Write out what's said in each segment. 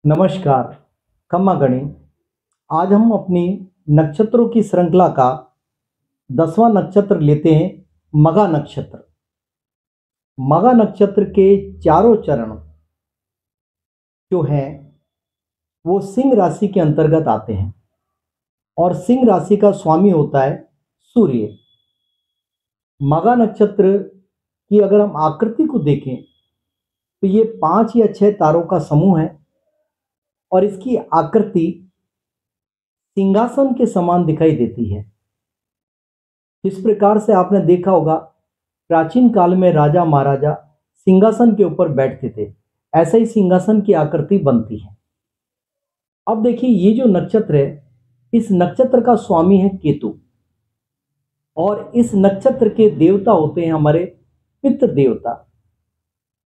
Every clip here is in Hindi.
नमस्कार। खम्मा गणी। आज हम अपनी नक्षत्रों की श्रृंखला का 10वां नक्षत्र लेते हैं, मघा नक्षत्र। मघा नक्षत्र के चारों चरण जो हैं वो सिंह राशि के अंतर्गत आते हैं और सिंह राशि का स्वामी होता है सूर्य। मघा नक्षत्र की अगर हम आकृति को देखें तो ये 5 या 6 तारों का समूह है और इसकी आकृति सिंहासन के समान दिखाई देती है। इस प्रकार से आपने देखा होगा, प्राचीन काल में राजा महाराजा सिंहासन के ऊपर बैठते थे, ऐसे ही सिंहासन की आकृति बनती है। अब देखिए, ये जो नक्षत्र है, इस नक्षत्र का स्वामी है केतु और इस नक्षत्र के देवता होते हैं हमारे पितृ देवता।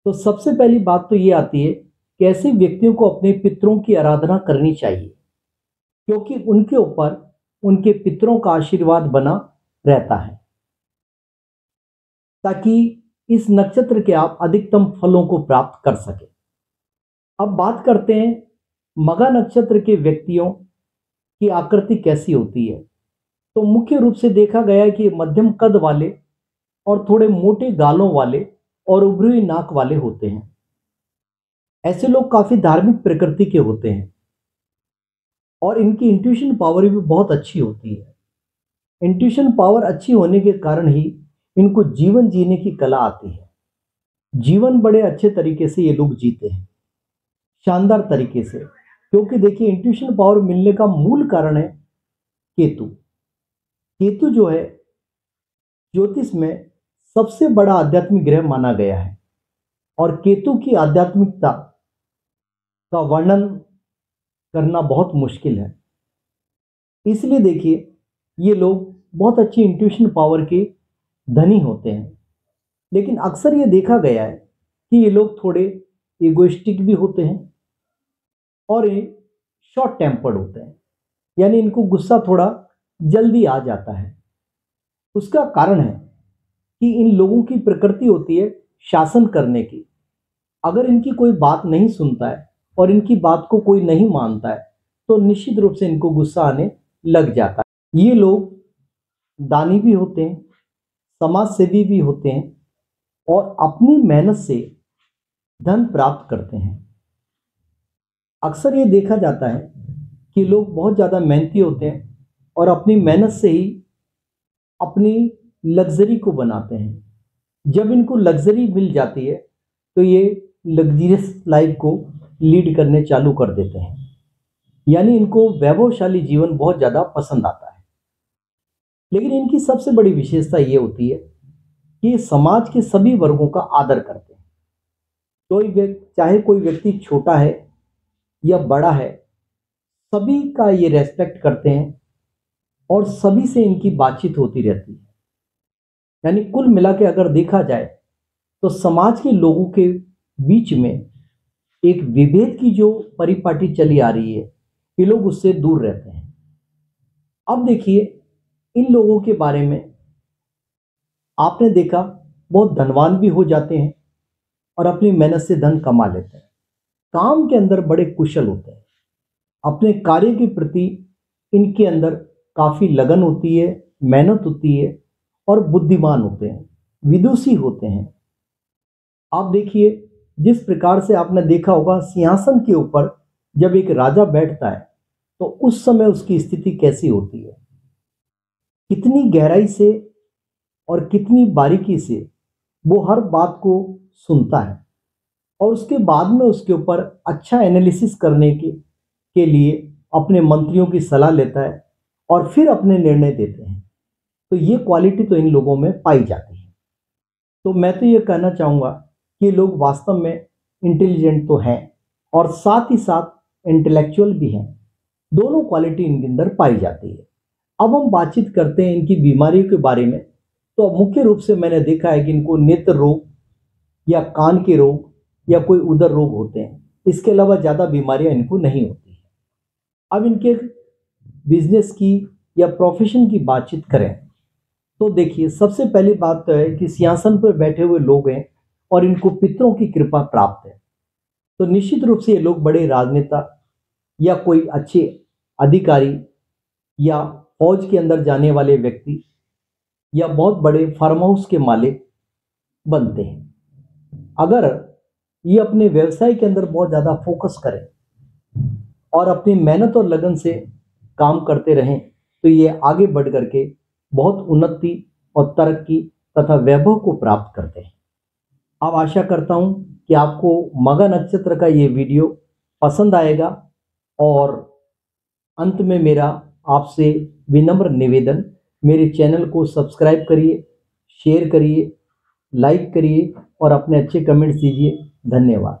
तो सबसे पहली बात तो ये आती है कि ऐसे व्यक्तियों को अपने पितरों की आराधना करनी चाहिए, क्योंकि उनके ऊपर उनके पितरों का आशीर्वाद बना रहता है, ताकि इस नक्षत्र के आप अधिकतम फलों को प्राप्त कर सके। अब बात करते हैं मघा नक्षत्र के व्यक्तियों की आकृति कैसी होती है। तो मुख्य रूप से देखा गया है कि मध्यम कद वाले और थोड़े मोटे गालों वाले और उभरी हुई नाक वाले होते हैं। ऐसे लोग काफी धार्मिक प्रकृति के होते हैं और इनकी इंट्यूशन पावर भी बहुत अच्छी होती है। इंट्यूशन पावर अच्छी होने के कारण ही इनको जीवन जीने की कला आती है। जीवन बड़े अच्छे तरीके से ये लोग जीते हैं, शानदार तरीके से। क्योंकि देखिए, इंट्यूशन पावर मिलने का मूल कारण है केतु। केतु जो है ज्योतिष में सबसे बड़ा आध्यात्मिक ग्रह माना गया है और केतु की आध्यात्मिकता का वर्णन करना बहुत मुश्किल है। इसलिए देखिए, ये लोग बहुत अच्छी इंट्यूशन पावर के धनी होते हैं। लेकिन अक्सर ये देखा गया है कि ये लोग थोड़े इगोइस्टिक भी होते हैं और ये शॉर्ट टेम्पर्ड होते हैं, यानी इनको गुस्सा थोड़ा जल्दी आ जाता है। उसका कारण है कि इन लोगों की प्रकृति होती है शासन करने की। अगर इनकी कोई बात नहीं सुनता है और इनकी बात को कोई नहीं मानता है तो निश्चित रूप से इनको गुस्सा आने लग जाता है। ये लोग दानी भी होते हैं, समाज सेवी भी होते हैं और अपनी मेहनत से धन प्राप्त करते हैं। अक्सर ये देखा जाता है कि लोग बहुत ज़्यादा मेहनती होते हैं और अपनी मेहनत से ही अपनी लग्जरी को बनाते हैं। जब इनको लग्जरी मिल जाती है तो ये लग्जरियस लाइफ को लीड करने चालू कर देते हैं, यानी इनको वैभवशाली जीवन बहुत ज़्यादा पसंद आता है। लेकिन इनकी सबसे बड़ी विशेषता ये होती है कि ये समाज के सभी वर्गों का आदर करते हैं। चाहे कोई व्यक्ति छोटा है या बड़ा है, सभी का ये रेस्पेक्ट करते हैं और सभी से इनकी बातचीत होती रहती है। यानी कुल मिला के अगर देखा जाए तो समाज के लोगों के बीच में एक विभेद की जो परिपाटी चली आ रही है, ये लोग उससे दूर रहते हैं। अब देखिए, इन लोगों के बारे में आपने देखा, बहुत धनवान भी हो जाते हैं और अपनी मेहनत से धन कमा लेते हैं। काम के अंदर बड़े कुशल होते हैं, अपने कार्य के प्रति इनके अंदर काफी लगन होती है, मेहनत होती है और बुद्धिमान होते हैं, विदुषी होते हैं। आप देखिए, जिस प्रकार से आपने देखा होगा, सिंहासन के ऊपर जब एक राजा बैठता है तो उस समय उसकी स्थिति कैसी होती है, कितनी गहराई से और कितनी बारीकी से वो हर बात को सुनता है और उसके बाद में उसके ऊपर अच्छा एनालिसिस करने के लिए अपने मंत्रियों की सलाह लेता है और फिर अपने निर्णय देते हैं। तो ये क्वालिटी तो इन लोगों में पाई जाती है। तो मैं तो ये कहना चाहूँगा कि लोग वास्तव में इंटेलिजेंट तो हैं और साथ ही साथ इंटेलेक्चुअल भी हैं। दोनों क्वालिटी इनके अंदर पाई जाती है। अब हम बातचीत करते हैं इनकी बीमारियों के बारे में। तो मुख्य रूप से मैंने देखा है कि इनको नेत्र रोग या कान के रोग या कोई उदर रोग होते हैं। इसके अलावा ज़्यादा बीमारियां इनको नहीं होती है। अब इनके बिजनेस की या प्रोफेशन की बातचीत करें तो देखिए, सबसे पहली बात तो है कि सिंहासन पर बैठे हुए लोग हैं और इनको पितरों की कृपा प्राप्त है। तो निश्चित रूप से ये लोग बड़े राजनेता या कोई अच्छे अधिकारी या फौज के अंदर जाने वाले व्यक्ति या बहुत बड़े फार्म हाउस के मालिक बनते हैं। अगर ये अपने व्यवसाय के अंदर बहुत ज़्यादा फोकस करें और अपनी मेहनत और लगन से काम करते रहें तो ये आगे बढ़ करके बहुत उन्नति और तरक्की तथा वैभव को प्राप्त करते हैं। अब आशा करता हूं कि आपको मघा नक्षत्र का ये वीडियो पसंद आएगा और अंत में मेरा आपसे विनम्र निवेदन, मेरे चैनल को सब्सक्राइब करिए, शेयर करिए, लाइक करिए और अपने अच्छे कमेंट्स दीजिए। धन्यवाद।